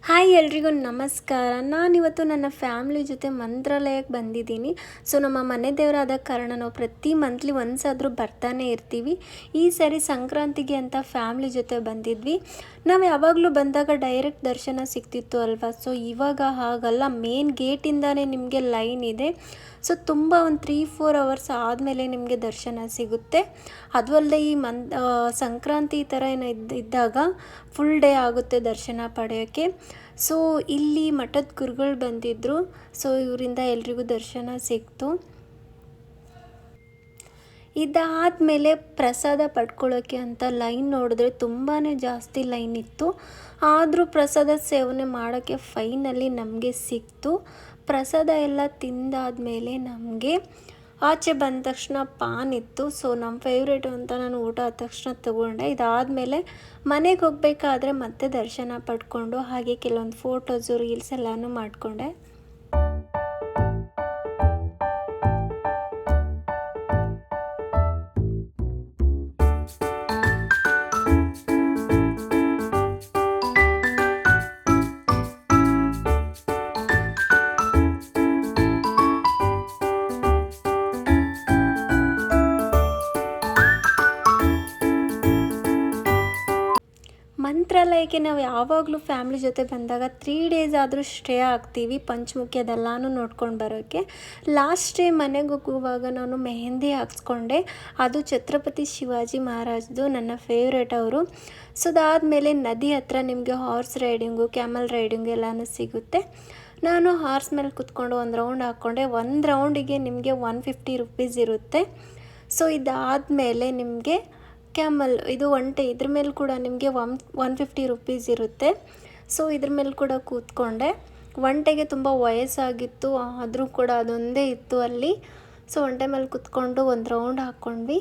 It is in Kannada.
ಹಾಯ್ ಎಲ್ರಿಗೂ ನಮಸ್ಕಾರ. ನಾನಿವತ್ತು ನನ್ನ ಫ್ಯಾಮ್ಲಿ ಜೊತೆ ಮಂತ್ರಾಲಯಕ್ಕೆ ಬಂದಿದ್ದೀನಿ. ಸೊ ನಮ್ಮ ಮನೆ ದೇವರಾದ ಕಾರಣ ನಾವು ಪ್ರತಿ ಮಂತ್ಲಿ ಒಂದ್ಸಾದರೂ ಬರ್ತಾನೆ ಇರ್ತೀವಿ. ಈ ಸರಿ ಸಂಕ್ರಾಂತಿಗೆ ಅಂತ ಫ್ಯಾಮ್ಲಿ ಜೊತೆ ಬಂದಿದ್ವಿ. ನಾವು ಯಾವಾಗಲೂ ಬಂದಾಗ ಡೈರೆಕ್ಟ್ ದರ್ಶನ ಸಿಗ್ತಿತ್ತು ಅಲ್ವಾ. ಸೊ ಇವಾಗ ಹಾಗಲ್ಲ, ಮೇನ್ ಗೇಟಿಂದಾನೇ ನಿಮಗೆ ಲೈನ್ ಇದೆ. ಸೊ ತುಂಬ ಒಂದು 3-4 ಅವರ್ಸ್ ಆದಮೇಲೆ ನಿಮಗೆ ದರ್ಶನ ಸಿಗುತ್ತೆ. ಅದು ಅಲ್ಲದೆ ಈ ಸಂಕ್ರಾಂತಿ ಥರ ಏನೋ ಇದ್ದಾಗ ಫುಲ್ ಡೇ ಆಗುತ್ತೆ ದರ್ಶನ ಪಡೆಯೋಕ್ಕೆ. ಸೊ ಇಲ್ಲಿ ಮಠದ ಗುರುಗಳು ಬಂದಿದ್ದರು. ಸೊ ಇವರಿಂದ ಎಲ್ರಿಗೂ ದರ್ಶನ ಸಿಕ್ತು. ಇದಾದಮೇಲೆ ಪ್ರಸಾದ ಪಡ್ಕೊಳ್ಳೋಕ್ಕೆ ಅಂತ ಲೈನ್ ನೋಡಿದ್ರೆ ತುಂಬಾ ಜಾಸ್ತಿ ಲೈನ್ ಇತ್ತು. ಆದರೂ ಪ್ರಸಾದ ಸೇವನೆ ಮಾಡೋಕ್ಕೆ ಫೈನಲಿ ನಮಗೆ ಸಿಕ್ತು. ಪ್ರಸಾದ ಎಲ್ಲ ತಿಂದಾದಮೇಲೆ ನಮಗೆ ಆಚೆ ಬಂದ ತಕ್ಷಣ ಪಾನ್ ಇತ್ತು. ಸೊ ನಮ್ಮ ಫೇವ್ರೇಟು ಅಂತ ನಾನು ಊಟ ಆದ ತಕ್ಷಣ ತೊಗೊಂಡೆ. ಇದಾದಮೇಲೆ ಮನೆಗೆ ಹೋಗಬೇಕಾದ್ರೆ ಮತ್ತೆ ದರ್ಶನ ಪಡ್ಕೊಂಡು ಹಾಗೆ ಕೆಲವೊಂದು ಫೋಟೋಸು ರೀಲ್ಸ್ ಎಲ್ಲನೂ ಮಾಡಿಕೊಂಡೆ. ಮಂತ್ರಾಲಯಕ್ಕೆ ನಾವು ಯಾವಾಗಲೂ ಫ್ಯಾಮ್ಲಿ ಜೊತೆ ಬಂದಾಗ 3 ಡೇಸ್ ಆದರೂ ಸ್ಟೇ ಆಗ್ತೀವಿ. ಪಂಚಮುಖಿ ಅದೆಲ್ಲನೂ ನೋಡ್ಕೊಂಡು ಬರೋಕ್ಕೆ. ಲಾಸ್ಟ್ ಡೇ ಮನೆಗೆ ಹೋಗುವಾಗ ನಾನು ಮೆಹಂದಿ ಹಾಕ್ಸ್ಕೊಂಡೆ. ಅದು ಛತ್ರಪತಿ ಶಿವಾಜಿ ಮಹಾರಾಜ್ದು, ನನ್ನ ಫೇವ್ರೇಟ್ ಅವರು. ಸೊ ಅದಾದಮೇಲೆ ನದಿ ಹತ್ರ ನಿಮಗೆ ಹಾರ್ಸ್ ರೈಡಿಂಗು, ಕ್ಯಾಮಲ್ ರೈಡಿಂಗು ಎಲ್ಲನೂ ಸಿಗುತ್ತೆ. ನಾನು ಹಾರ್ಸ್ ಮೇಲೆ ಕುತ್ಕೊಂಡು ಒಂದು ರೌಂಡ್ ಹಾಕ್ಕೊಂಡೆ. ಒಂದು ರೌಂಡಿಗೆ ನಿಮಗೆ 150 ರುಪೀಸ್ ಇರುತ್ತೆ. ಸೊ ಇದಾದಮೇಲೆ ನಿಮಗೆ ಕ್ಯಾಮಲ್ ಇದು ಒಂಟೆ, ಇದ್ರ ಮೇಲೆ ಕೂಡ ನಿಮಗೆ 150 ರುಪೀಸ್ ಇರುತ್ತೆ. ಸೊ ಇದ್ರ ಮೇಲೆ ಕೂಡ ಕೂತ್ಕೊಂಡೆ. ಒಂಟೆಗೆ ತುಂಬ ವಯಸ್ಸಾಗಿತ್ತು, ಆದರೂ ಕೂಡ ಅದೊಂದೇ ಇತ್ತು ಅಲ್ಲಿ. ಸೊ ಒಂಟೆ ಮೇಲೆ ಕೂತ್ಕೊಂಡು ಒಂದು ರೌಂಡ್ ಹಾಕ್ಕೊಂಡ್ವಿ.